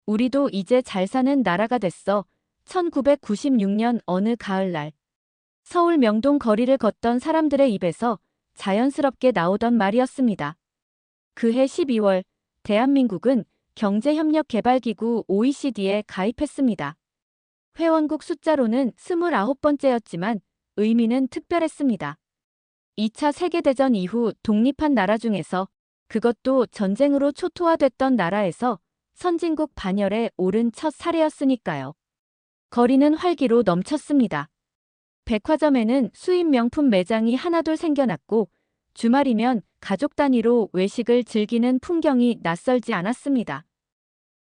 우리도 이제 잘 사는 나라가 됐어. 1996년 어느 가을날 서울 명동 거리를 걷던 사람들의 입에서 자연스럽게 나오던 말이었습니다. 그해 12월 대한민국은 경제협력개발기구 OECD에 가입했습니다. 회원국 숫자로는 29번째였지만 의미는 특별했습니다. 2차 세계대전 이후 독립한 나라 중에서, 그것도 전쟁으로 초토화됐던 나라에서 선진국 반열에 오른 첫 사례였으니까요. 거리는 활기로 넘쳤습니다. 백화점에는 수입 명품 매장이 하나둘 생겨났고, 주말이면 가족 단위로 외식을 즐기는 풍경이 낯설지 않았습니다.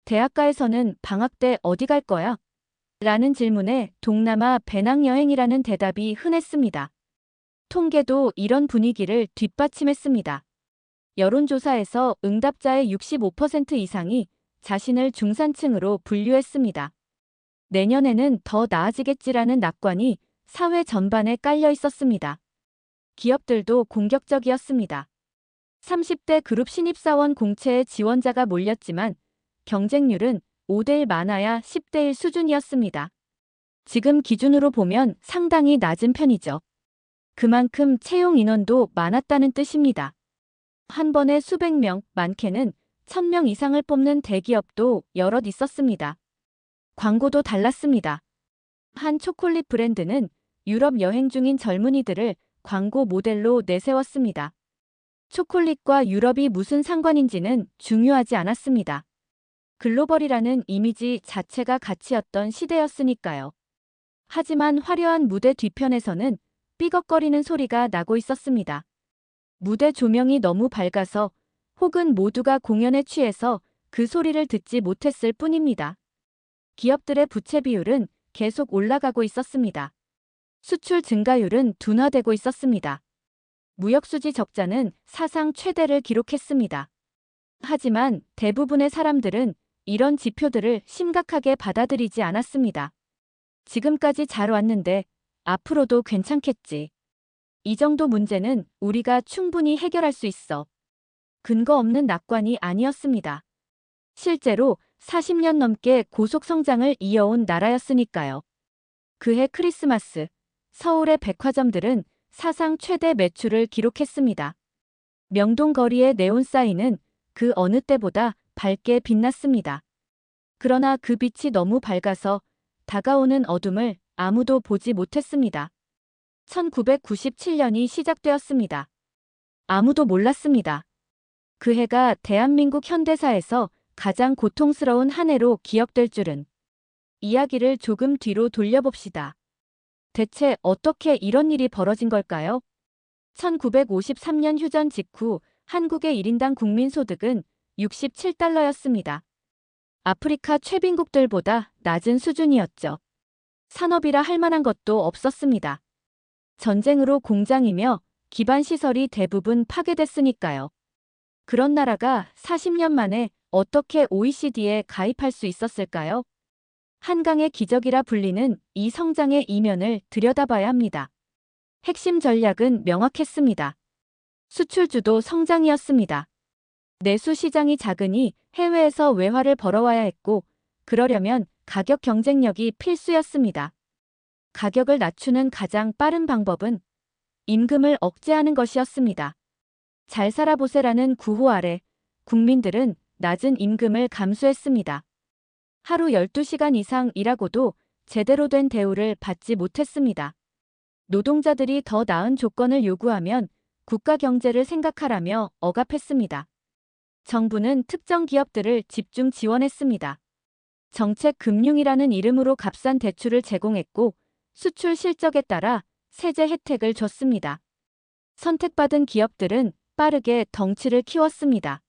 대학가에서는 방학 때 어디 갈 거야? 라는 질문에 동남아 배낭여행이라는 대답이 흔했습니다. 통계도 이런 분위기를 뒷받침했습니다. 여론조사에서 응답자의 65% 이상이 자신을 중산층으로 분류했습니다. 내년에는 더 나아지겠지라는 낙관이 사회 전반에 깔려 있었습니다. 기업들도 공격적이었습니다. 30대 그룹 신입사원 공채에 지원자가 몰렸지만 경쟁률은 5대1 많아야 10대1 수준이었습니다. 지금 기준으로 보면 상당히 낮은 편이죠. 그만큼 채용 인원도 많았다는 뜻입니다. 한 번에 수백 명, 많게는 1000명 이상을 뽑는 대기업도 여럿 있었습니다. 광고도 달랐습니다. 한 초콜릿 브랜드는 유럽 여행 중인 젊은이들을 광고 모델로 내세웠습니다. 초콜릿과 유럽이 무슨 상관인지는 중요하지 않았습니다. 글로벌이라는 이미지 자체가 가치였던 시대였으니까요. 하지만 화려한 무대 뒤편에서는 삐걱거리는 소리가 나고 있었습니다. 무대 조명이 너무 밝아서, 혹은 모두가 공연에 취해서 그 소리를 듣지 못했을 뿐입니다. 기업들의 부채 비율은 계속 올라가고 있었습니다. 수출 증가율은 둔화되고 있었습니다. 무역수지 적자는 사상 최대를 기록했습니다. 하지만 대부분의 사람들은 이런 지표들을 심각하게 받아들이지 않았습니다. 지금까지 잘 왔는데 앞으로도 괜찮겠지. 이 정도 문제는 우리가 충분히 해결할 수 있어. 근거 없는 낙관이 아니었습니다. 실제로 40년 넘게 고속 성장을 이어온 나라였으니까요. 그해 크리스마스, 서울의 백화점들은 사상 최대 매출을 기록했습니다. 명동 거리의 네온사인은 그 어느 때보다 밝게 빛났습니다. 그러나 그 빛이 너무 밝아서 다가오는 어둠을 아무도 보지 못했습니다. 1997년이 시작되었습니다. 아무도 몰랐습니다. 그 해가 대한민국 현대사에서 가장 고통스러운 한 해로 기억될 줄은. 이야기를 조금 뒤로 돌려봅시다. 대체 어떻게 이런 일이 벌어진 걸까요? 1953년 휴전 직후 한국의 1인당 국민소득은 67달러였습니다. 아프리카 최빈국들보다 낮은 수준이었죠. 산업이라 할 만한 것도 없었습니다. 전쟁으로 공장이며 기반 시설이 대부분 파괴됐으니까요. 그런 나라가 40년 만에 어떻게 OECD에 가입할 수 있었을까요? 한강의 기적이라 불리는 이 성장의 이면을 들여다봐야 합니다. 핵심 전략은 명확했습니다. 수출주도 성장이었습니다. 내수 시장이 작으니 해외에서 외화를 벌어와야 했고, 그러려면 가격 경쟁력이 필수였습니다. 가격을 낮추는 가장 빠른 방법은 임금을 억제하는 것이었습니다. 잘 살아보세라는 구호 아래 국민들은 낮은 임금을 감수했습니다. 하루 12시간 이상 일하고도 제대로 된 대우를 받지 못했습니다. 노동자들이 더 나은 조건을 요구하면 국가 경제를 생각하라며 억압했습니다. 정부는 특정 기업들을 집중 지원했습니다. 정책 금융이라는 이름으로 값싼 대출을 제공했고, 수출 실적에 따라 세제 혜택을 줬습니다. 선택받은 기업들은 빠르게 덩치를 키웠습니다.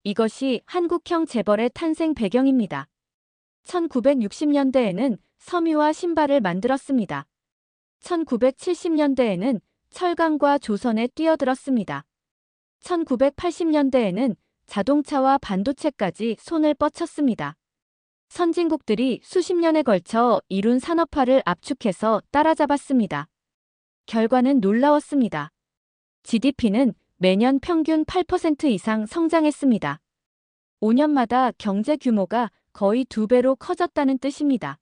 이것이 한국형 재벌의 탄생 배경입니다. 1960년대에는 섬유와 신발을 만들었습니다. 1970년대에는 철강과 조선에 뛰어들었습니다. 1980년대에는 자동차와 반도체까지 손을 뻗쳤습니다. 선진국들이 수십 년에 걸쳐 이룬 산업화를 압축해서 따라잡았습니다. 결과는 놀라웠습니다. GDP는 매년 평균 8% 이상 성장했습니다. 5년마다 경제 규모가 거의 2배로 커졌다는 뜻입니다.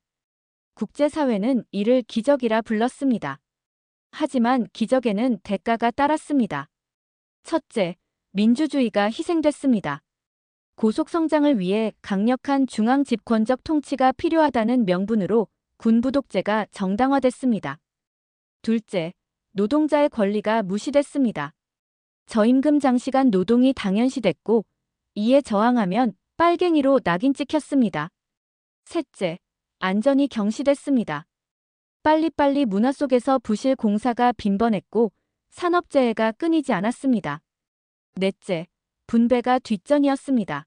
국제사회는 이를 기적이라 불렀습니다. 하지만 기적에는 대가가 따랐습니다. 첫째, 민주주의가 희생됐습니다. 고속성장을 위해 강력한 중앙 집권적 통치가 필요하다는 명분으로 군부독재가 정당화됐습니다. 둘째, 노동자의 권리가 무시됐습니다. 저임금 장시간 노동이 당연시됐고 이에 저항하면 빨갱이로 낙인 찍혔습니다. 셋째, 안전이 경시됐습니다. 빨리빨리 문화 속에서 부실 공사가 빈번했고 산업재해가 끊이지 않았습니다. 넷째, 분배가 뒷전이었습니다.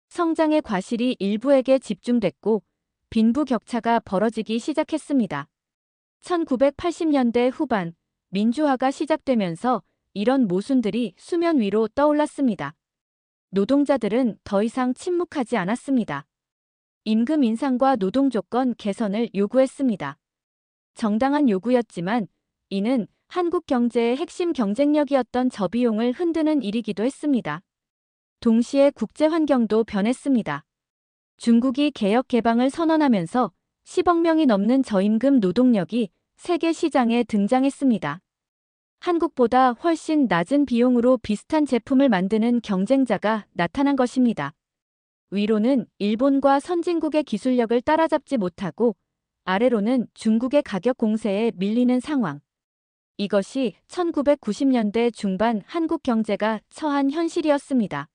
성장의 과실이 일부에게 집중됐고 빈부격차가 벌어지기 시작했습니다. 1980년대 후반 민주화가 시작되면서 이런 모순들이 수면 위로 떠올랐습니다. 노동자들은 더 이상 침묵하지 않았습니다. 임금 인상과 노동조건 개선을 요구했습니다. 정당한 요구였지만 이는 한국 경제의 핵심 경쟁력이었던 저비용을 흔드는 일이기도 했습니다. 동시에 국제 환경도 변했습니다. 중국이 개혁 개방을 선언하면서 10억 명이 넘는 저임금 노동력이 세계 시장에 등장했습니다. 한국보다 훨씬 낮은 비용으로 비슷한 제품을 만드는 경쟁자가 나타난 것입니다. 위로는 일본과 선진국의 기술력을 따라잡지 못하고 아래로는 중국의 가격 공세에 밀리는 상황. 이것이 1990년대 중반 한국 경제가 처한 현실이었습니다.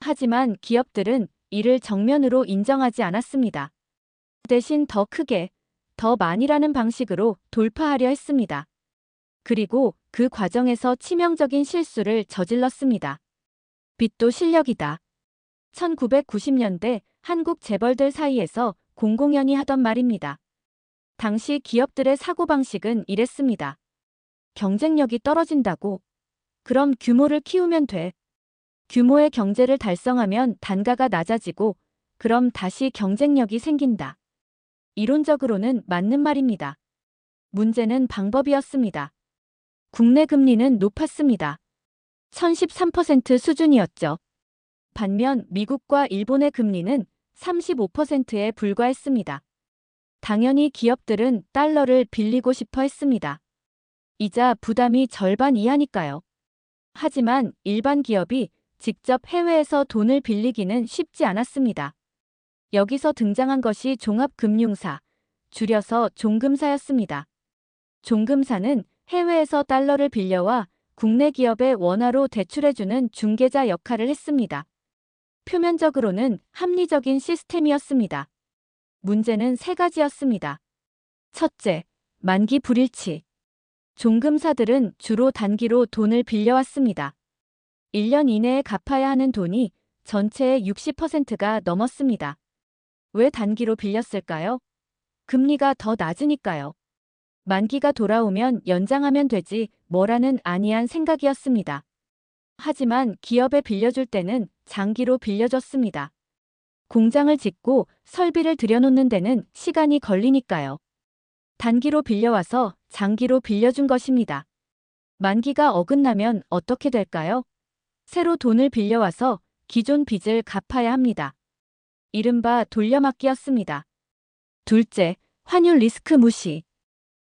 하지만 기업들은 이를 정면으로 인정하지 않았습니다. 대신 더 크게, 더 많이라는 방식으로 돌파하려 했습니다. 그리고 그 과정에서 치명적인 실수를 저질렀습니다. 빚도 실력이다. 1990년대 한국 재벌들 사이에서 공공연히 하던 말입니다. 당시 기업들의 사고방식은 이랬습니다. 경쟁력이 떨어진다고? 그럼 규모를 키우면 돼. 규모의 경제를 달성하면 단가가 낮아지고 그럼 다시 경쟁력이 생긴다. 이론적으로는 맞는 말입니다. 문제는 방법이었습니다. 국내 금리는 높았습니다. 1013% 수준이었죠. 반면 미국과 일본의 금리는 35%에 불과했습니다. 당연히 기업들은 달러를 빌리고 싶어 했습니다. 이자 부담이 절반 이하니까요. 하지만 일반 기업이 직접 해외에서 돈을 빌리기는 쉽지 않았습니다. 여기서 등장한 것이 종합금융사, 줄여서 종금사였습니다. 종금사는 해외에서 달러를 빌려와 국내 기업에 원화로 대출해주는 중개자 역할을 했습니다. 표면적으로는 합리적인 시스템이었습니다. 문제는 3가지였습니다. 첫째, 만기 불일치. 종금사들은 주로 단기로 돈을 빌려왔습니다. 1년 이내에 갚아야 하는 돈이 전체의 60%가 넘었습니다. 왜 단기로 빌렸을까요? 금리가 더 낮으니까요. 만기가 돌아오면 연장하면 되지 뭐라는 안이한 생각이었습니다. 하지만 기업에 빌려줄 때는 장기로 빌려줬습니다. 공장을 짓고 설비를 들여놓는 데는 시간이 걸리니까요. 단기로 빌려와서 장기로 빌려준 것입니다. 만기가 어긋나면 어떻게 될까요? 새로 돈을 빌려와서 기존 빚을 갚아야 합니다. 이른바 돌려막기였습니다. 둘째, 환율 리스크 무시.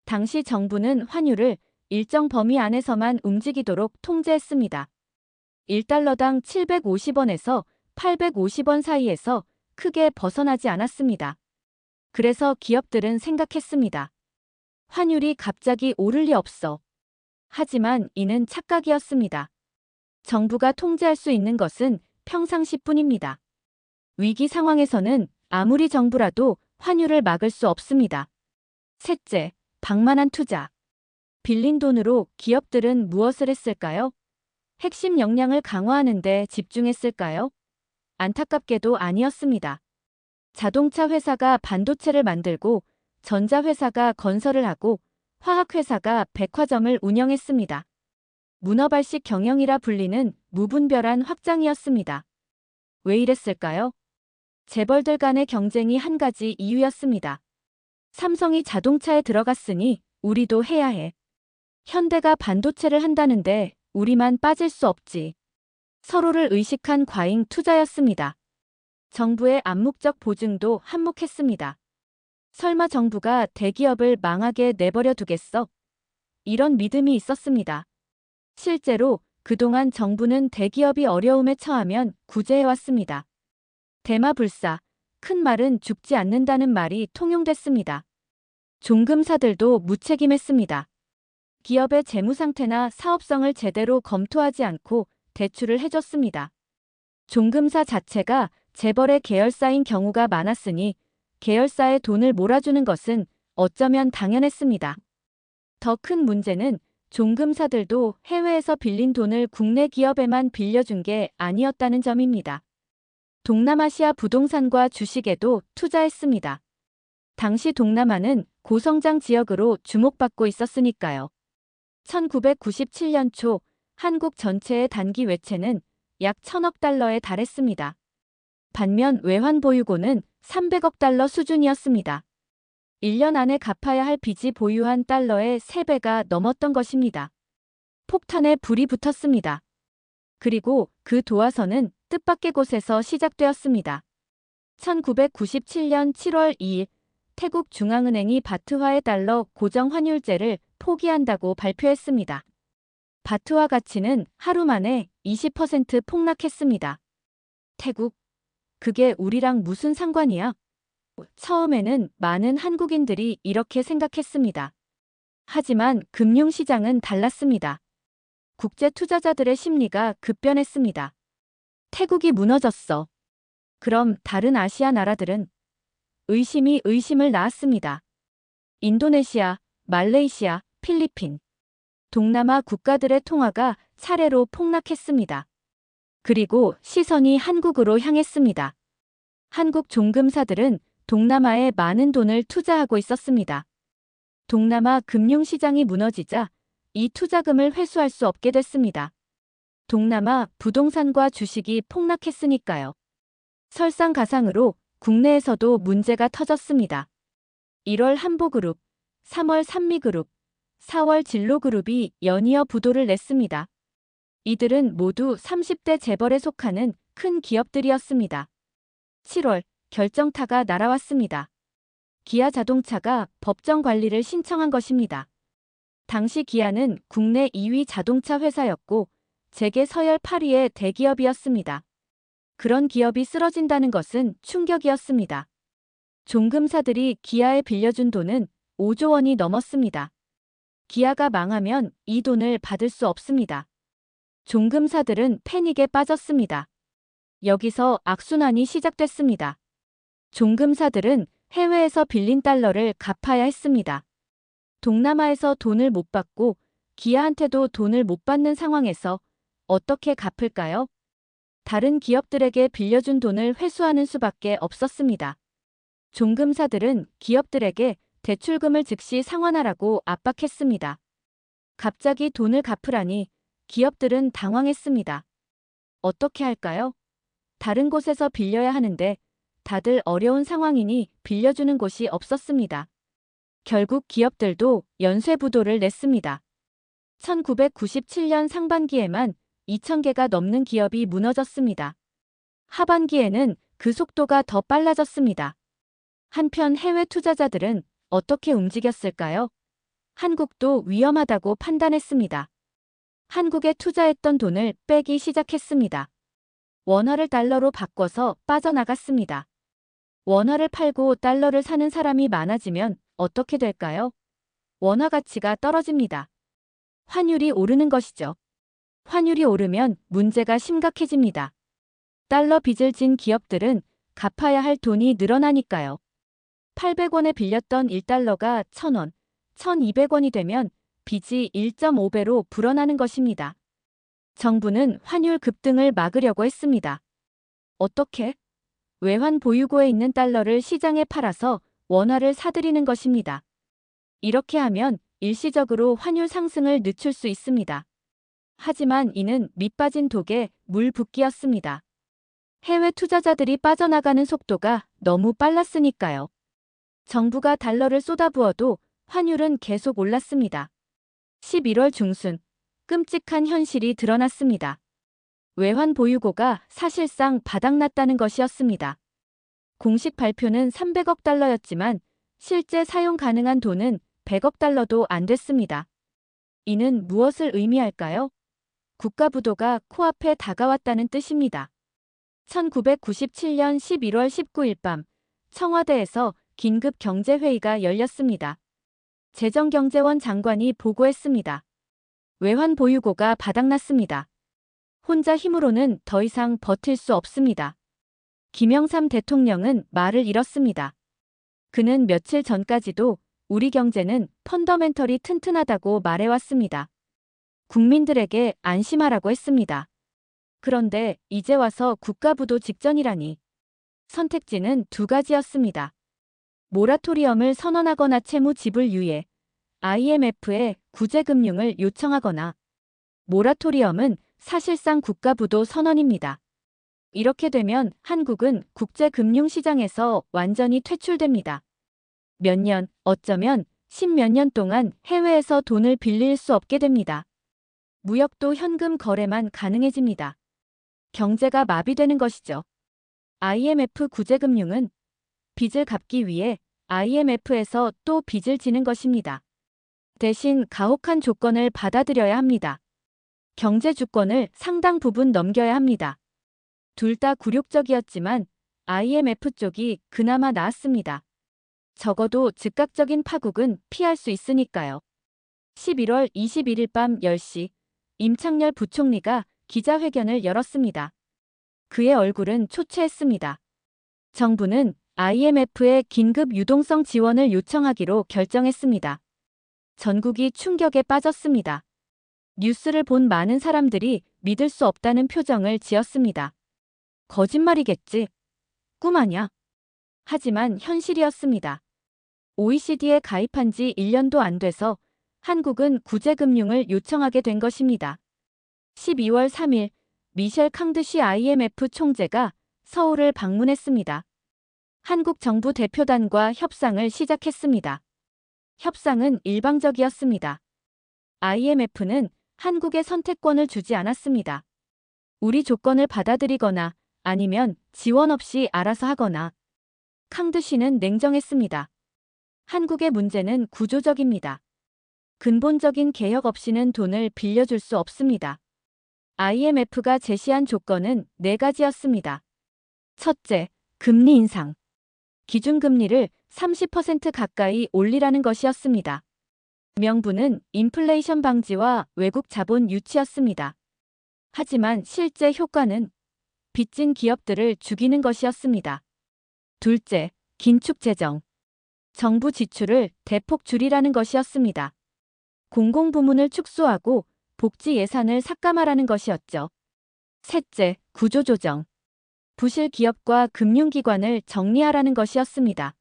당시 정부는 환율을 일정 범위 안에서만 움직이도록 통제했습니다. 1달러당 750원에서 850원 사이에서 크게 벗어나지 않았습니다. 그래서 기업들은 생각했습니다. 환율이 갑자기 오를 리 없어. 하지만 이는 착각이었습니다. 정부가 통제할 수 있는 것은 평상시뿐입니다. 위기 상황에서는 아무리 정부라도 환율을 막을 수 없습니다. 셋째, 방만한 투자. 빌린 돈으로 기업들은 무엇을 했을까요? 핵심 역량을 강화하는 데 집중했을까요? 안타깝게도 아니었습니다. 자동차 회사가 반도체를 만들고 전자회사가 건설을 하고 화학회사가 백화점을 운영했습니다. 문어발식 경영이라 불리는 무분별한 확장이었습니다. 왜 이랬을까요? 재벌들 간의 경쟁이 한 가지 이유였습니다. 삼성이 자동차에 들어갔으니 우리도 해야 해. 현대가 반도체를 한다는데 우리만 빠질 수 없지. 서로를 의식한 과잉 투자였습니다. 정부의 암묵적 보증도 한몫했습니다. 설마 정부가 대기업을 망하게 내버려 두겠어? 이런 믿음이 있었습니다. 실제로 그동안 정부는 대기업이 어려움에 처하면 구제해왔습니다. 대마불사, 큰 말은 죽지 않는다는 말이 통용됐습니다. 종금사들도 무책임했습니다. 기업의 재무 상태나 사업성을 제대로 검토하지 않고 대출을 해줬습니다. 종금사 자체가 재벌의 계열사인 경우가 많았으니 계열사에 돈을 몰아주는 것은 어쩌면 당연했습니다. 더 큰 문제는 종금사들도 해외에서 빌린 돈을 국내 기업에만 빌려준 게 아니었다는 점입니다. 동남아시아 부동산과 주식에도 투자했습니다. 당시 동남아는 고성장 지역으로 주목받고 있었으니까요. 1997년 초 한국 전체의 단기 외채는 약 1000억 달러에 달했습니다. 반면 외환 보유고는 300억 달러 수준이었습니다. 1년 안에 갚아야 할 빚이 보유한 달러의 3배가 넘었던 것입니다. 폭탄에 불이 붙었습니다. 그리고 그 도화선은 뜻밖의 곳에서 시작되었습니다. 1997년 7월 2일 태국 중앙은행이 바트화의 달러 고정 환율제를 포기한다고 발표했습니다. 바트화 가치는 하루 만에 20% 폭락했습니다. 태국, 그게 우리랑 무슨 상관이야? 처음에는 많은 한국인들이 이렇게 생각했습니다. 하지만 금융시장은 달랐습니다. 국제 투자자들의 심리가 급변했습니다. 태국이 무너졌어. 그럼 다른 아시아 나라들은? 의심이 의심을 낳았습니다. 인도네시아, 말레이시아, 필리핀, 동남아 국가들의 통화가 차례로 폭락했습니다. 그리고 시선이 한국으로 향했습니다. 한국 종금사들은 동남아에 많은 돈을 투자하고 있었습니다. 동남아 금융시장이 무너지자 이 투자금을 회수할 수 없게 됐습니다. 동남아 부동산과 주식이 폭락했으니까요. 설상가상으로 국내에서도 문제가 터졌습니다. 1월 한보그룹, 3월 산미그룹, 4월 진로그룹이 연이어 부도를 냈습니다. 이들은 모두 30대 재벌에 속하는 큰 기업들이었습니다. 7월 결정타가 날아왔습니다. 기아자동차가 법정 관리를 신청한 것입니다. 당시 기아는 국내 2위 자동차 회사였고 재계 서열 8위의 대기업이었습니다. 그런 기업이 쓰러진다는 것은 충격이었습니다. 종금사들이 기아에 빌려준 돈은 5조 원이 넘었습니다. 기아가 망하면 이 돈을 받을 수 없습니다. 종금사들은 패닉에 빠졌습니다. 여기서 악순환이 시작됐습니다. 종금사들은 해외에서 빌린 달러를 갚아야 했습니다. 동남아에서 돈을 못 받고 기아한테도 돈을 못 받는 상황에서 어떻게 갚을까요? 다른 기업들에게 빌려준 돈을 회수하는 수밖에 없었습니다. 종금사들은 기업들에게 대출금을 즉시 상환하라고 압박했습니다. 갑자기 돈을 갚으라니 기업들은 당황했습니다. 어떻게 할까요? 다른 곳에서 빌려야 하는데 다들 어려운 상황이니 빌려주는 곳이 없었습니다. 결국 기업들도 연쇄부도를 냈습니다. 1997년 상반기에만 2,000개가 넘는 기업이 무너졌습니다. 하반기에는 그 속도가 더 빨라졌습니다. 한편 해외 투자자들은 어떻게 움직였을까요? 한국도 위험하다고 판단했습니다. 한국에 투자했던 돈을 빼기 시작했습니다. 원화를 달러로 바꿔서 빠져나갔습니다. 원화를 팔고 달러를 사는 사람이 많아지면 어떻게 될까요? 원화 가치가 떨어집니다. 환율이 오르는 것이죠. 환율이 오르면 문제가 심각해집니다. 달러 빚을 진 기업들은 갚아야 할 돈이 늘어나니까요. 800원에 빌렸던 1달러가 1,000원, 1,200원이 되면 빚이 1.5배로 불어나는 것입니다. 정부는 환율 급등을 막으려고 했습니다. 어떻게? 외환 보유고에 있는 달러를 시장에 팔아서 원화를 사들이는 것입니다. 이렇게 하면 일시적으로 환율 상승을 늦출 수 있습니다. 하지만 이는 밑빠진 독에 물 붓기였습니다. 해외 투자자들이 빠져나가는 속도가 너무 빨랐으니까요. 정부가 달러를 쏟아부어도 환율은 계속 올랐습니다. 11월 중순, 끔찍한 현실이 드러났습니다. 외환 보유고가 사실상 바닥났다는 것이었습니다. 공식 발표는 300억 달러였지만 실제 사용 가능한 돈은 100억 달러도 안 됐습니다. 이는 무엇을 의미할까요? 국가부도가 코앞에 다가왔다는 뜻입니다. 1997년 11월 19일 밤 청와대에서 긴급 경제회의가 열렸습니다. 재정경제원 장관이 보고했습니다. 외환 보유고가 바닥났습니다. 혼자 힘으로는 더 이상 버틸 수 없습니다. 김영삼 대통령은 말을 잃었습니다. 그는 며칠 전까지도 우리 경제는 펀더멘털이 튼튼하다고 말해왔습니다. 국민들에게 안심하라고 했습니다. 그런데 이제 와서 국가부도 직전이라니. 선택지는 두 가지였습니다. 모라토리엄을 선언하거나 채무 지불 유예, IMF에 구제금융을 요청하거나. 모라토리엄은 사실상 국가부도 선언입니다. 이렇게 되면 한국은 국제금융시장에서 완전히 퇴출됩니다. 몇 년, 어쩌면 10몇 년 동안 해외에서 돈을 빌릴 수 없게 됩니다. 무역도 현금 거래만 가능해집니다. 경제가 마비되는 것이죠. IMF 구제금융은 빚을 갚기 위해 IMF에서 또 빚을 지는 것입니다. 대신 가혹한 조건을 받아들여야 합니다. 경제 주권을 상당 부분 넘겨야 합니다. 둘 다 굴욕적이었지만 IMF 쪽이 그나마 나았습니다. 적어도 즉각적인 파국은 피할 수 있으니까요. 11월 21일 밤 10시 임창열 부총리가 기자회견을 열었습니다. 그의 얼굴은 초췌했습니다. 정부는 IMF에 긴급 유동성 지원을 요청하기로 결정했습니다. 전국이 충격에 빠졌습니다. 뉴스를 본 많은 사람들이 믿을 수 없다는 표정을 지었습니다. 거짓말이겠지. 꿈 아냐. 하지만 현실이었습니다. OECD에 가입한 지 1년도 안 돼서 한국은 구제금융을 요청하게 된 것입니다. 12월 3일 미셸 캉드시 IMF 총재가 서울을 방문했습니다. 한국 정부 대표단과 협상을 시작했습니다. 협상은 일방적이었습니다. IMF는 한국에 선택권을 주지 않았습니다. 우리 조건을 받아들이거나 아니면 지원 없이 알아서 하거나. 캉드시는 냉정했습니다. 한국의 문제는 구조적입니다. 근본적인 개혁 없이는 돈을 빌려줄 수 없습니다. IMF가 제시한 조건은 4가지였습니다. 첫째, 금리 인상. 기준금리를 30% 가까이 올리라는 것이었습니다. 명분은 인플레이션 방지와 외국 자본 유치였습니다. 하지만 실제 효과는 빚진 기업들을 죽이는 것이었습니다. 둘째, 긴축 재정. 정부 지출을 대폭 줄이라는 것이었습니다. 공공부문을 축소하고 복지 예산을 삭감하라는 것이었죠. 셋째, 구조조정. 부실 기업과 금융기관을 정리하라는 것이었습니다.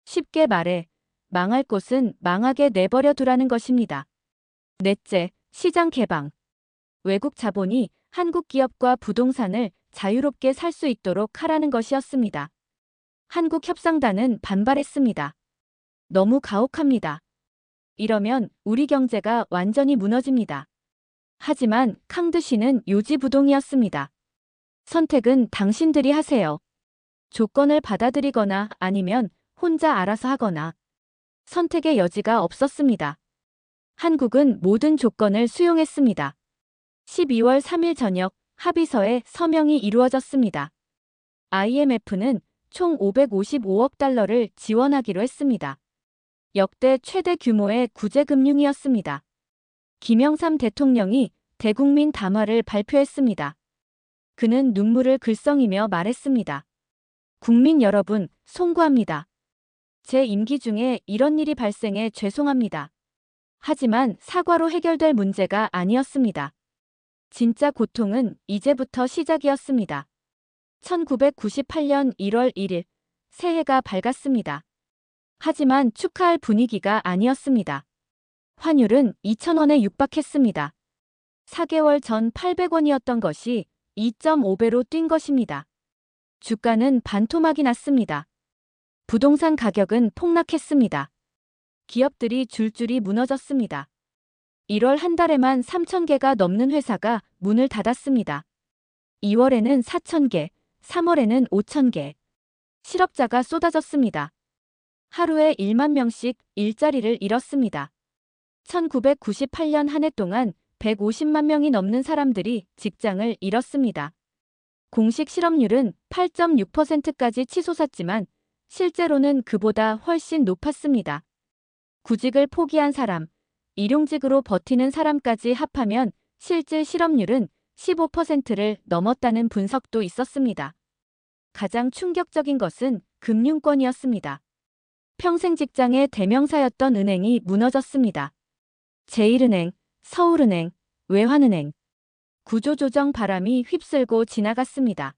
쉽게 말해 망할 곳은 망하게 내버려 두라는 것입니다. 넷째, 시장 개방. 외국 자본이 한국 기업과 부동산을 자유롭게 살 수 있도록 하라는 것이었습니다. 한국협상단은 반발했습니다. 너무 가혹합니다. 이러면 우리 경제가 완전히 무너집니다. 하지만 캉드시는 요지부동이었습니다. 선택은 당신들이 하세요. 조건을 받아들이거나 아니면 혼자 알아서 하거나. 선택의 여지가 없었습니다. 한국은 모든 조건을 수용했습니다. 12월 3일 저녁 합의서에 서명이 이루어졌습니다. IMF는 총 555억 달러를 지원하기로 했습니다. 역대 최대 규모의 구제금융이었습니다. 김영삼 대통령이 대국민 담화를 발표했습니다. 그는 눈물을 글썽이며 말했습니다. 국민 여러분, 송구합니다. 제 임기 중에 이런 일이 발생해 죄송합니다. 하지만 사과로 해결될 문제가 아니었습니다. 진짜 고통은 이제부터 시작이었습니다. 1998년 1월 1일, 새해가 밝았습니다. 하지만 축하할 분위기가 아니었습니다. 환율은 2,000원에 육박했습니다. 4개월 전 800원이었던 것이 2.5배로 뛴 것입니다. 주가는 반토막이 났습니다. 부동산 가격은 폭락했습니다. 기업들이 줄줄이 무너졌습니다. 1월 한 달에만 3,000개가 넘는 회사가 문을 닫았습니다. 2월에는 4,000개, 3월에는 5,000개. 실업자가 쏟아졌습니다. 하루에 1만 명씩 일자리를 잃었습니다. 1998년 한 해 동안 150만 명이 넘는 사람들이 직장을 잃었습니다. 공식 실업률은 8.6%까지 치솟았지만 실제로는 그보다 훨씬 높았습니다. 구직을 포기한 사람, 일용직으로 버티는 사람까지 합하면 실질 실업률은 15%를 넘었다는 분석도 있었습니다. 가장 충격적인 것은 금융권이었습니다. 평생 직장의 대명사였던 은행이 무너졌습니다. 제1은행, 서울은행, 외환은행. 구조조정 바람이 휩쓸고 지나갔습니다.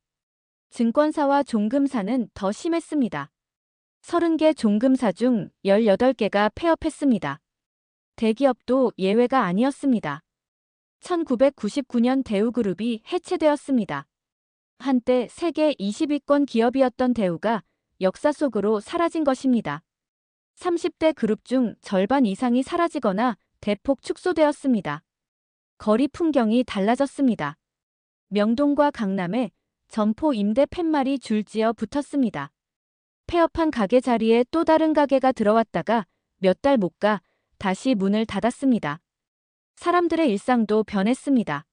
증권사와 종금사는 더 심했습니다. 30개 종금사 중 18개가 폐업했습니다. 대기업도 예외가 아니었습니다. 1999년 대우그룹이 해체되었습니다. 한때 세계 20위권 기업이었던 대우가 역사 속으로 사라진 것입니다. 30대 그룹 중 절반 이상이 사라지거나 대폭 축소되었습니다. 거리 풍경이 달라졌습니다. 명동과 강남에 점포 임대 팻말이 줄지어 붙었습니다. 폐업한 가게 자리에 또 다른 가게가 들어왔다가 몇 달 못 가 다시 문을 닫았습니다. 사람들의 일상도 변했습니다.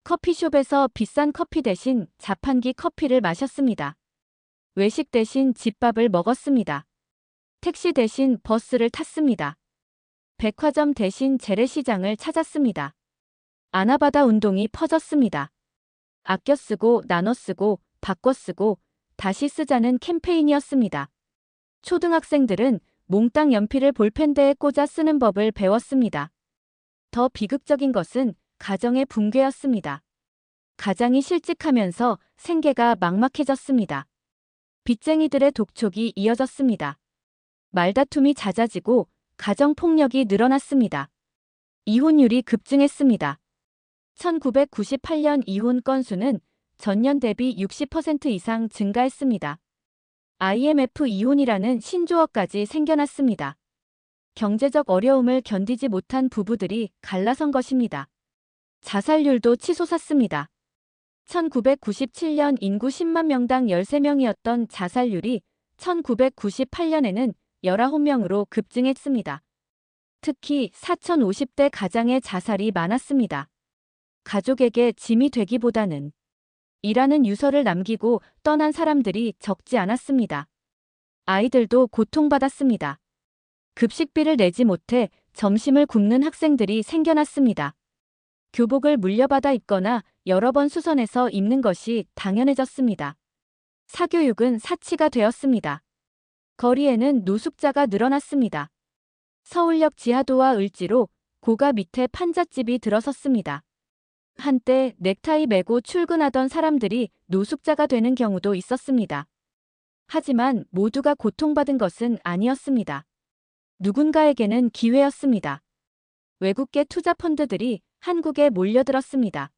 커피숍에서 비싼 커피 대신 자판기 커피를 마셨습니다. 외식 대신 집밥을 먹었습니다. 택시 대신 버스를 탔습니다. 백화점 대신 재래시장을 찾았습니다. 아나바다 운동이 퍼졌습니다. 아껴 쓰고 나눠 쓰고 바꿔 쓰고 다시 쓰자는 캠페인이었습니다. 초등학생들은 몽땅 연필을 볼펜대에 꽂아 쓰는 법을 배웠습니다. 더 비극적인 것은 가정의 붕괴였습니다. 가장이 실직하면서 생계가 막막해졌습니다. 빚쟁이들의 독촉이 이어졌습니다. 말다툼이 잦아지고 가정폭력이 늘어났습니다. 이혼율이 급증했습니다. 1998년 이혼 건수는 전년 대비 60% 이상 증가했습니다. IMF 이혼이라는 신조어까지 생겨났습니다. 경제적 어려움을 견디지 못한 부부들이 갈라선 것입니다. 자살률도 치솟았습니다. 1997년 인구 10만 명당 13명이었던 자살률이 1998년에는 19명으로 급증했습니다. 특히 4050대 가장의 자살이 많았습니다. 가족에게 짐이 되기보다는 이라는 유서를 남기고 떠난 사람들이 적지 않았습니다. 아이들도 고통받았습니다. 급식비를 내지 못해 점심을 굶는 학생들이 생겨났습니다. 교복을 물려받아 입거나 여러 번 수선해서 입는 것이 당연해졌습니다. 사교육은 사치가 되었습니다. 거리에는 노숙자가 늘어났습니다. 서울역 지하도와 을지로 고가 밑에 판잣집이 들어섰습니다. 한때 넥타이 매고 출근하던 사람들이 노숙자가 되는 경우도 있었습니다. 하지만 모두가 고통받은 것은 아니었습니다. 누군가에게는 기회였습니다. 외국계 투자 펀드들이 한국에 몰려들었습니다.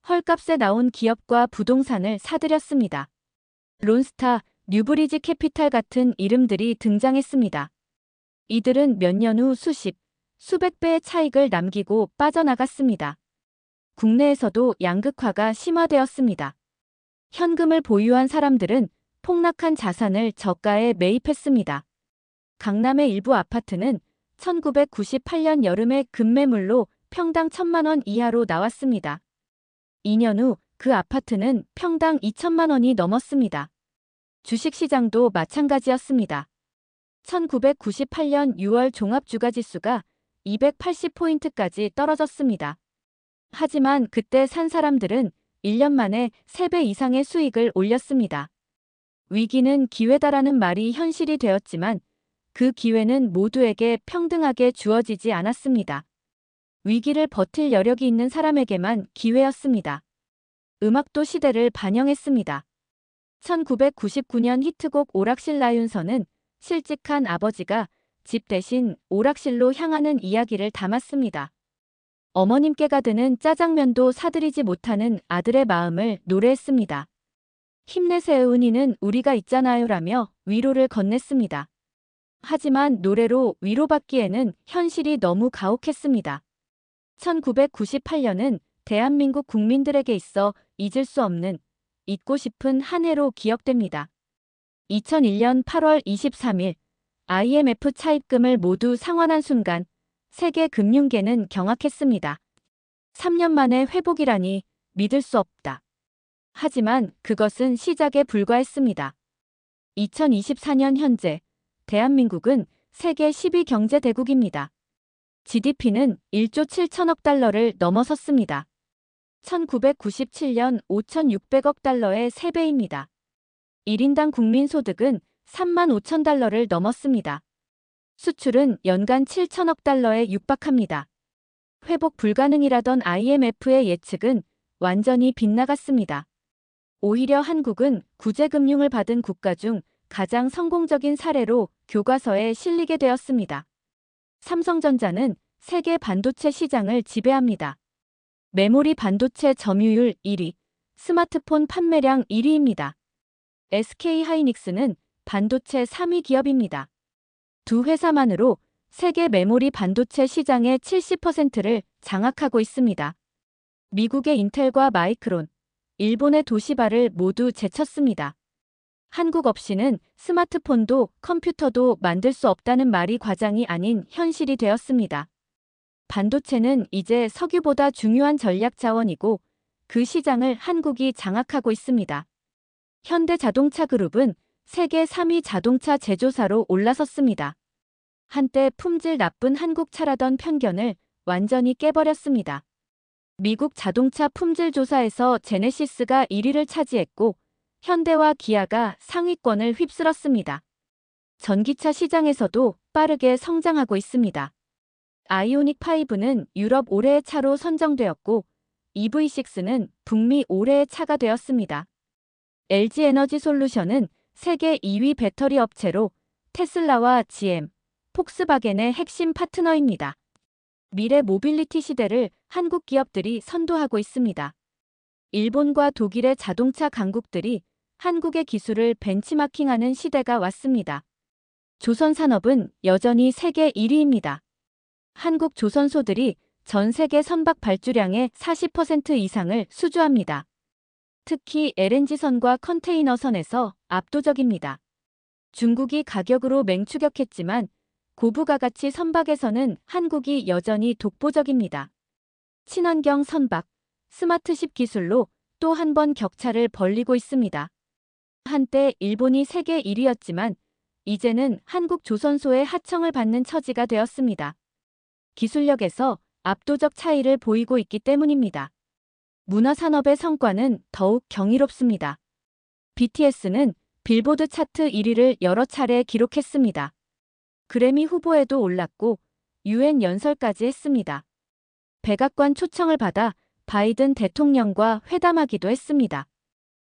헐값에 나온 기업과 부동산을 사들였습니다. 론스타, 뉴브리지 캐피탈 같은 이름들이 등장했습니다. 이들은 몇 년 후 수백 배의 차익을 남기고 빠져나갔습니다. 국내에서도 양극화가 심화되었습니다. 현금을 보유한 사람들은 폭락한 자산을 저가에 매입했습니다. 강남의 일부 아파트는 1998년 여름에 급매물로 평당 1,000만 원 이하로 나왔습니다. 2년 후 그 아파트는 평당 2천만 원이 넘었습니다. 주식시장도 마찬가지였습니다. 1998년 6월 종합주가지수가 280포인트까지 떨어졌습니다. 하지만 그때 산 사람들은 1년 만에 3배 이상의 수익을 올렸습니다. 위기는 기회다라는 말이 현실이 되었지만 그 기회는 모두에게 평등하게 주어지지 않았습니다. 위기를 버틸 여력이 있는 사람에게만 기회였습니다. 음악도 시대를 반영했습니다. 1999년 히트곡 오락실 나윤서는 실직한 아버지가 집 대신 오락실로 향하는 이야기를 담았습니다. 어머님께 가드는 짜장면도 사드리지 못하는 아들의 마음을 노래했습니다. 힘내세요 은희는 우리가 있잖아요라며 위로를 건넸습니다. 하지만 노래로 위로받기에는 현실이 너무 가혹했습니다. 1998년은 대한민국 국민들에게 있어 잊을 수 없는, 잊고 싶은 한 해로 기억됩니다. 2001년 8월 23일 IMF 차입금을 모두 상환한 순간 세계 금융계는 경악했습니다. 3년 만에 회복이라니 믿을 수 없다. 하지만 그것은 시작에 불과했습니다. 2024년 현재 대한민국은 세계 10위 경제 대국입니다. GDP는 1조 7천억 달러를 넘어섰습니다. 1997년 5,600억 달러의 3배입니다. 1인당 국민소득은 3만 5천 달러를 넘었습니다. 수출은 연간 7천억 달러에 육박합니다. 회복 불가능이라던 IMF의 예측은 완전히 빗나갔습니다. 오히려 한국은 구제금융을 받은 국가 중 가장 성공적인 사례로 교과서에 실리게 되었습니다. 삼성전자는 세계 반도체 시장을 지배합니다. 메모리 반도체 점유율 1위, 스마트폰 판매량 1위입니다. SK하이닉스는 반도체 3위 기업입니다. 두 회사만으로 세계 메모리 반도체 시장의 70%를 장악하고 있습니다. 미국의 인텔과 마이크론, 일본의 도시바를 모두 제쳤습니다. 한국 없이는 스마트폰도 컴퓨터도 만들 수 없다는 말이 과장이 아닌 현실이 되었습니다. 반도체는 이제 석유보다 중요한 전략 자원이고 그 시장을 한국이 장악하고 있습니다. 현대자동차 그룹은 세계 3위 자동차 제조사로 올라섰습니다. 한때 품질 나쁜 한국 차라던 편견을 완전히 깨버렸습니다. 미국 자동차 품질 조사에서 제네시스가 1위를 차지했고 현대와 기아가 상위권을 휩쓸었습니다. 전기차 시장에서도 빠르게 성장하고 있습니다. 아이오닉5는 유럽 올해의 차로 선정되었고 EV6는 북미 올해의 차가 되었습니다. LG에너지솔루션은 세계 2위 배터리 업체로 테슬라와 GM, 폭스바겐의 핵심 파트너입니다. 미래 모빌리티 시대를 한국 기업들이 선도하고 있습니다. 일본과 독일의 자동차 강국들이 한국의 기술을 벤치마킹하는 시대가 왔습니다. 조선산업은 여전히 세계 1위입니다. 한국 조선소들이 전 세계 선박 발주량의 40% 이상을 수주합니다. 특히 LNG선과 컨테이너선에서 압도적입니다. 중국이 가격으로 맹추격했지만 고부가가치 선박에서는 한국이 여전히 독보적입니다. 친환경 선박, 스마트십 기술로 또 한 번 격차를 벌리고 있습니다. 한때 일본이 세계 1위였지만 이제는 한국 조선소의 하청을 받는 처지가 되었습니다. 기술력에서 압도적 차이를 보이고 있기 때문입니다. 문화산업의 성과는 더욱 경이롭습니다. BTS는 빌보드 차트 1위를 여러 차례 기록했습니다. 그래미 후보에도 올랐고 UN 연설까지 했습니다. 백악관 초청을 받아 바이든 대통령과 회담하기도 했습니다.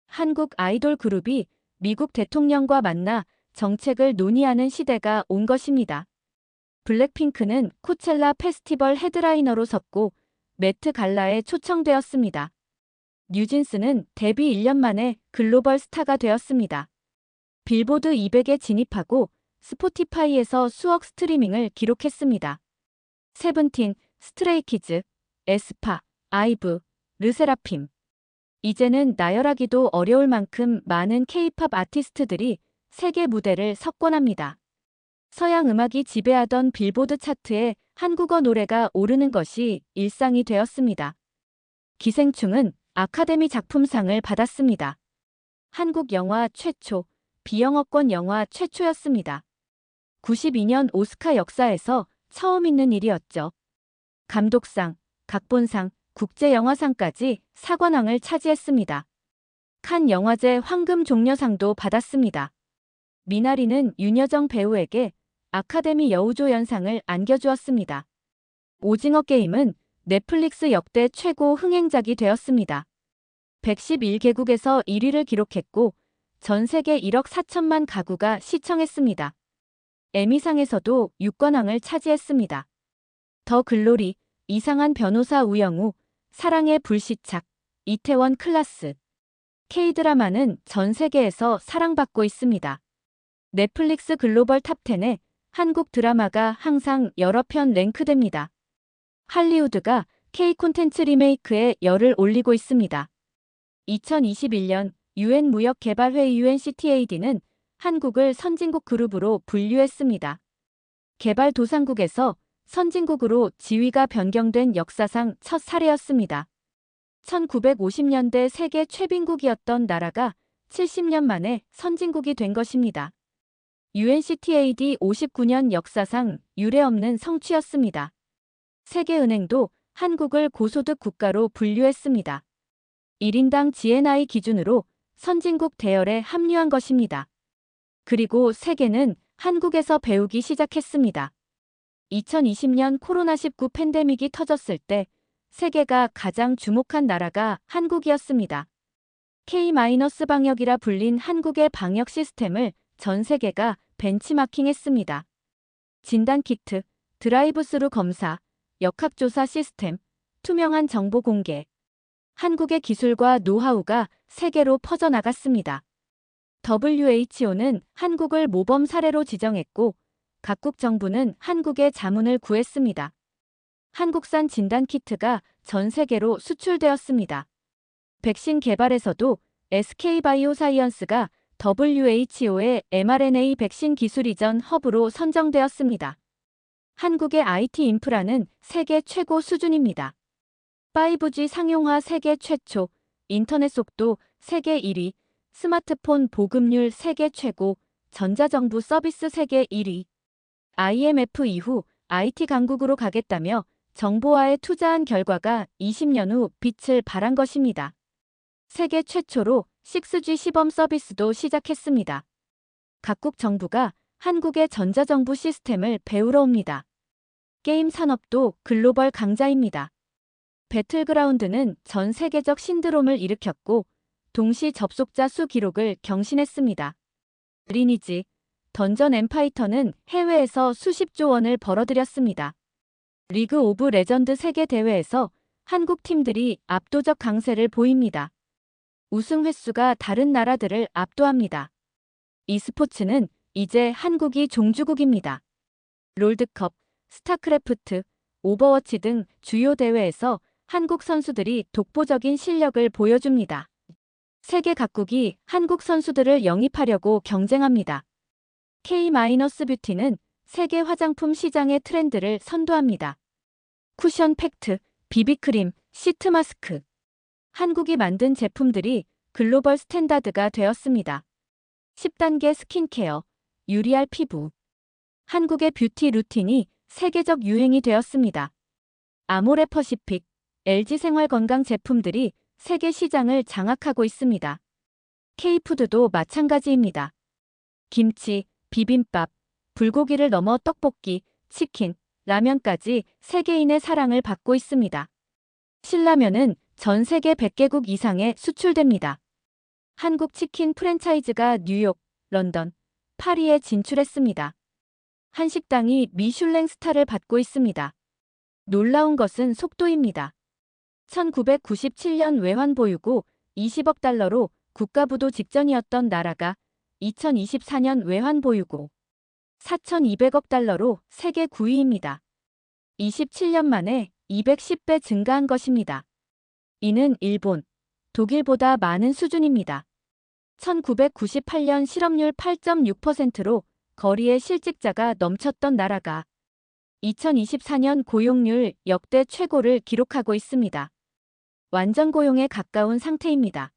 한국 아이돌 그룹이 미국 대통령과 만나 정책을 논의하는 시대가 온 것입니다. 블랙핑크는 코첼라 페스티벌 헤드라이너로 섰고 매트 갈라에 초청되었습니다. 뉴진스는 데뷔 1년 만에 글로벌 스타가 되었습니다. 빌보드 200에 진입하고 스포티파이에서 수억 스트리밍을 기록했습니다. 세븐틴, 스트레이키즈, 에스파, 아이브, 르세라핌. 이제는 나열하기도 어려울 만큼 많은 K-팝 아티스트들이 세계 무대를 석권합니다. 서양 음악이 지배하던 빌보드 차트에 한국어 노래가 오르는 것이 일상이 되었습니다. 기생충은 아카데미 작품상을 받았습니다. 한국 영화 최초, 비영어권 영화 최초였습니다. 92년 오스카 역사에서 처음 있는 일이었죠. 감독상, 각본상, 국제영화상까지 사관왕을 차지했습니다. 칸 영화제 황금종려상도 받았습니다. 미나리는 윤여정 배우에게 아카데미 여우조연상을 안겨주었습니다. 오징어 게임은 넷플릭스 역대 최고 흥행작이 되었습니다. 111개국에서 1위를 기록했고 전 세계 1억 4천만 가구가 시청했습니다. 에미상에서도 6관왕을 차지했습니다. 더 글로리, 이상한 변호사 우영우, 사랑의 불시착, 이태원 클라스. K-드라마는 전 세계에서 사랑받고 있습니다. 넷플릭스 글로벌 탑10에 한국 드라마가 항상 여러 편 랭크됩니다. 할리우드가 K 콘텐츠 리메이크에 열을 올리고 있습니다. 2021년 UN 무역개발회의 UNCTAD는 한국을 선진국 그룹으로 분류했습니다. 개발도상국에서 선진국으로 지위가 변경된 역사상 첫 사례였습니다. 1950년대 세계 최빈국이었던 나라가 70년 만에 선진국이 된 것입니다. UNCTAD 59년 역사상 유례없는 성취였습니다. 세계은행도 한국을 고소득 국가로 분류했습니다. 1인당 GNI 기준으로 선진국 대열에 합류한 것입니다. 그리고 세계는 한국에서 배우기 시작했습니다. 2020년 코로나19 팬데믹이 터졌을 때 세계가 가장 주목한 나라가 한국이었습니다. K-방역이라 불린 한국의 방역 시스템을 전 세계가 벤치마킹했습니다. 진단키트, 드라이브스루 검사, 역학조사 시스템, 투명한 정보 공개. 한국의 기술과 노하우가 세계로 퍼져나갔습니다. WHO는 한국을 모범 사례로 지정했고 각국 정부는 한국의 자문을 구했습니다. 한국산 진단키트가 전 세계로 수출되었습니다. 백신 개발에서도 SK바이오사이언스가 WHO의 mRNA 백신 기술 이전 허브로 선정되었습니다. 한국의 IT 인프라는 세계 최고 수준입니다. 5G 상용화 세계 최초, 인터넷 속도 세계 1위, 스마트폰 보급률 세계 최고, 전자정부 서비스 세계 1위. IMF 이후 IT 강국으로 가겠다며 정보화에 투자한 결과가 20년 후 빛을 발한 것입니다. 세계 최초로 6G 시범 서비스도 시작했습니다. 각국 정부가 한국의 전자정부 시스템을 배우러 옵니다. 게임 산업도 글로벌 강자입니다. 배틀그라운드는 전 세계적 신드롬을 일으켰고 동시 접속자 수 기록을 경신했습니다. 리니지, 던전 앤 파이터는 해외에서 수십조 원을 벌어들였습니다. 리그 오브 레전드 세계 대회에서 한국 팀들이 압도적 강세를 보입니다. 우승 횟수가 다른 나라들을 압도합니다. e스포츠는 이제 한국이 종주국입니다. 롤드컵, 스타크래프트, 오버워치 등 주요 대회에서 한국 선수들이 독보적인 실력을 보여줍니다. 세계 각국이 한국 선수들을 영입하려고 경쟁합니다. K-뷰티는 세계 화장품 시장의 트렌드를 선도합니다. 쿠션 팩트, 비비크림, 시트 마스크. 한국이 만든 제품들이 글로벌 스탠다드가 되었습니다. 10단계 스킨케어, 유리알 피부. 한국의 뷰티 루틴이 세계적 유행이 되었습니다. 아모레퍼시픽, LG생활건강 제품들이 세계 시장을 장악하고 있습니다. K푸드도 마찬가지입니다. 김치, 비빔밥, 불고기를 넘어 떡볶이, 치킨, 라면까지 세계인의 사랑을 받고 있습니다. 신라면은 전 세계 100개국 이상에 수출됩니다. 한국 치킨 프랜차이즈가 뉴욕, 런던, 파리에 진출했습니다. 한식당이 미슐랭 스타를 받고 있습니다. 놀라운 것은 속도입니다. 1997년 외환 보유고 20억 달러로 국가부도 직전이었던 나라가 2024년 외환 보유고 4,200억 달러로 세계 9위입니다. 27년 만에 210배 증가한 것입니다. 이는 일본, 독일보다 많은 수준입니다. 1998년 실업률 8.6%로 거리에 실직자가 넘쳤던 나라가 2024년 고용률 역대 최고를 기록하고 있습니다. 완전 고용에 가까운 상태입니다.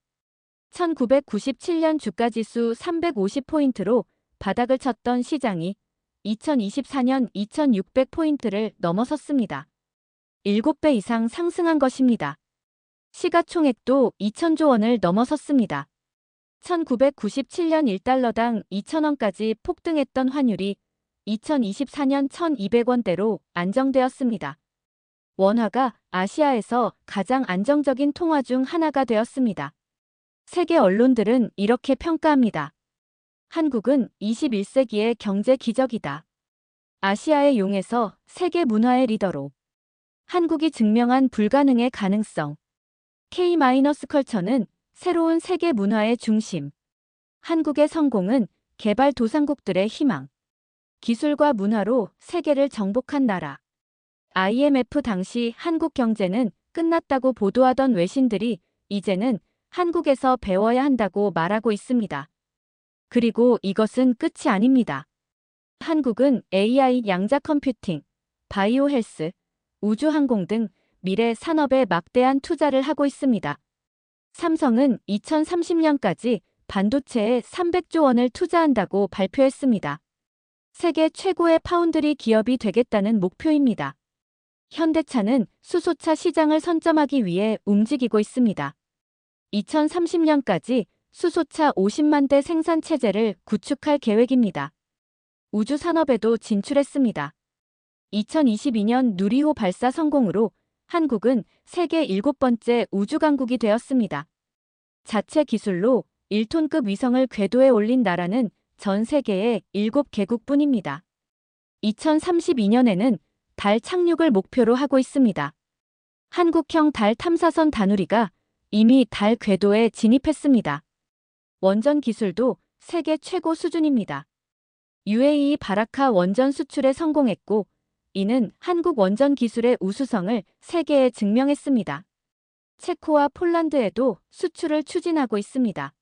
1997년 주가지수 350포인트로 바닥을 쳤던 시장이 2024년 2600포인트를 넘어섰습니다. 7배 이상 상승한 것입니다. 시가총액도 2,000조 원을 넘어섰습니다. 1997년 1달러당 2,000원까지 폭등했던 환율이 2024년 1,200원대로 안정되었습니다. 원화가 아시아에서 가장 안정적인 통화 중 하나가 되었습니다. 세계 언론들은 이렇게 평가합니다. 한국은 21세기의 경제 기적이다. 아시아의 용에서 세계 문화의 리더로. 한국이 증명한 불가능의 가능성. K-컬처는 새로운 세계 문화의 중심. 한국의 성공은 개발도상국들의 희망. 기술과 문화로 세계를 정복한 나라. IMF 당시 한국 경제는 끝났다고 보도하던 외신들이 이제는 한국에서 배워야 한다고 말하고 있습니다. 그리고 이것은 끝이 아닙니다. 한국은 AI 양자 컴퓨팅, 바이오 헬스, 우주항공 등 미래 산업에 막대한 투자를 하고 있습니다. 삼성은 2030년까지 반도체에 300조 원을 투자한다고 발표했습니다. 세계 최고의 파운드리 기업이 되겠다는 목표입니다. 현대차는 수소차 시장을 선점하기 위해 움직이고 있습니다. 2030년까지 수소차 50만 대 생산 체제를 구축할 계획입니다. 우주 산업에도 진출했습니다. 2022년 누리호 발사 성공으로 한국은 세계 7번째 우주강국이 되었습니다. 자체 기술로 1톤급 위성을 궤도에 올린 나라는 전 세계의 7개국뿐입니다. 2032년에는 달 착륙을 목표로 하고 있습니다. 한국형 달 탐사선 다누리가 이미 달 궤도에 진입했습니다. 원전 기술도 세계 최고 수준입니다. UAE 바라카 원전 수출에 성공했고, 이는 한국 원전 기술의 우수성을 세계에 증명했습니다. 체코와 폴란드에도 수출을 추진하고 있습니다.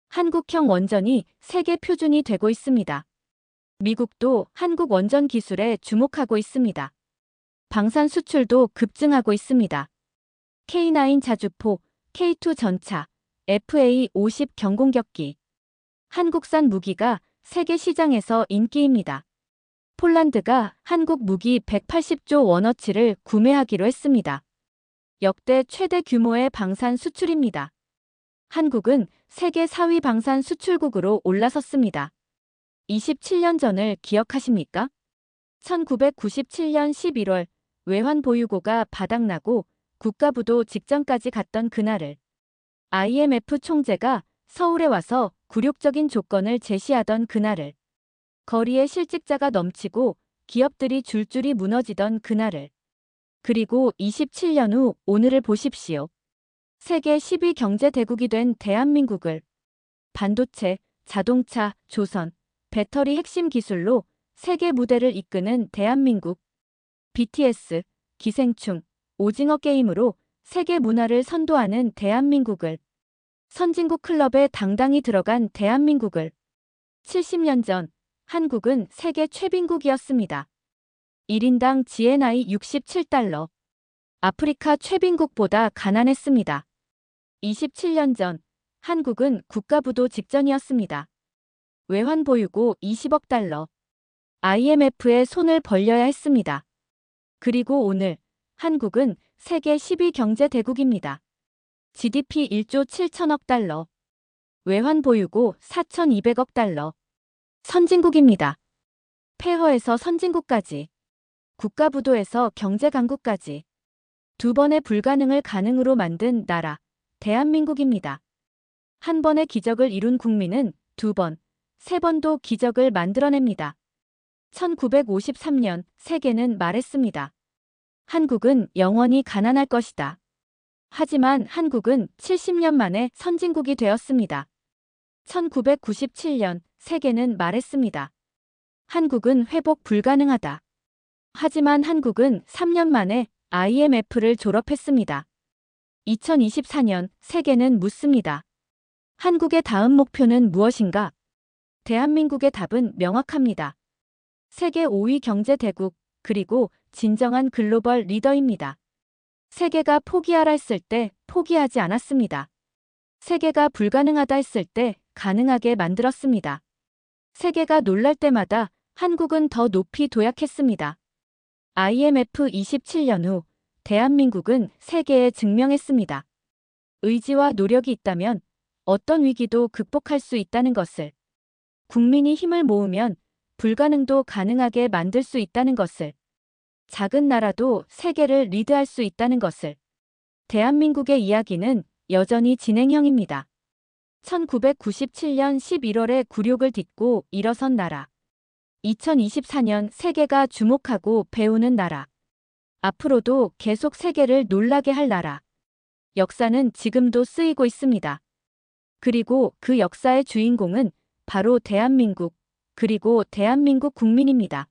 한국형 원전이 세계 표준이 되고 있습니다. 미국도 한국 원전 기술에 주목하고 있습니다. 방산 수출도 급증하고 있습니다. K9 자주포, K2 전차, FA50 경공격기. 한국산 무기가 세계 시장에서 인기입니다. 폴란드가 한국 무기 180조 원어치를 구매하기로 했습니다. 역대 최대 규모의 방산 수출입니다. 한국은 세계 4위 방산 수출국으로 올라섰습니다. 27년 전을 기억하십니까? 1997년 11월 외환 보유고가 바닥나고 국가부도 직전까지 갔던 그날을 IMF 총재가 서울에 와서 굴욕적인 조건을 제시하던 그날을 거리에 실직자가 넘치고 기업들이 줄줄이 무너지던 그날을 그리고 27년 후 오늘을 보십시오. 세계 10위 경제 대국이 된 대한민국을 반도체, 자동차, 조선, 배터리 핵심 기술로 세계 무대를 이끄는 대한민국. BTS, 기생충, 오징어 게임으로 세계 문화를 선도하는 대한민국을 선진국 클럽에 당당히 들어간 대한민국을 70년 전 한국은 세계 최빈국이었습니다. 1인당 GNI 67달러. 아프리카 최빈국보다 가난했습니다. 27년 전 한국은 국가부도 직전이었습니다. 외환 보유고 20억 달러. IMF에 손을 벌려야 했습니다. 그리고 오늘 한국은 세계 10위 경제 대국입니다. GDP 1조 7천억 달러. 외환 보유고 4,200억 달러. 선진국입니다. 폐허에서 선진국까지. 국가부도에서 경제강국까지. 두 번의 불가능을 가능으로 만든 나라, 대한민국입니다. 한 번의 기적을 이룬 국민은 두 번, 세 번도 기적을 만들어냅니다. 1953년 세계는 말했습니다. 한국은 영원히 가난할 것이다. 하지만 한국은 70년 만에 선진국이 되었습니다. 1997년 세계는 말했습니다. 한국은 회복 불가능하다. 하지만 한국은 3년 만에 IMF를 졸업했습니다. 2024년 세계는 묻습니다. 한국의 다음 목표는 무엇인가? 대한민국의 답은 명확합니다. 세계 5위 경제 대국, 그리고 진정한 글로벌 리더입니다. 세계가 포기하라 했을 때 포기하지 않았습니다. 세계가 불가능하다 했을 때 가능하게 만들었습니다. 세계가 놀랄 때마다 한국은 더 높이 도약했습니다. IMF 27년 후 대한민국은 세계에 증명했습니다. 의지와 노력이 있다면 어떤 위기도 극복할 수 있다는 것을, 국민이 힘을 모으면 불가능도 가능하게 만들 수 있다는 것을, 작은 나라도 세계를 리드할 수 있다는 것을. 대한민국의 이야기는 여전히 진행형입니다. 1997년 11월에 굴욕을 딛고 일어선 나라. 2024년 세계가 주목하고 배우는 나라. 앞으로도 계속 세계를 놀라게 할 나라. 역사는 지금도 쓰이고 있습니다. 그리고 그 역사의 주인공은 바로 대한민국, 그리고 대한민국 국민입니다.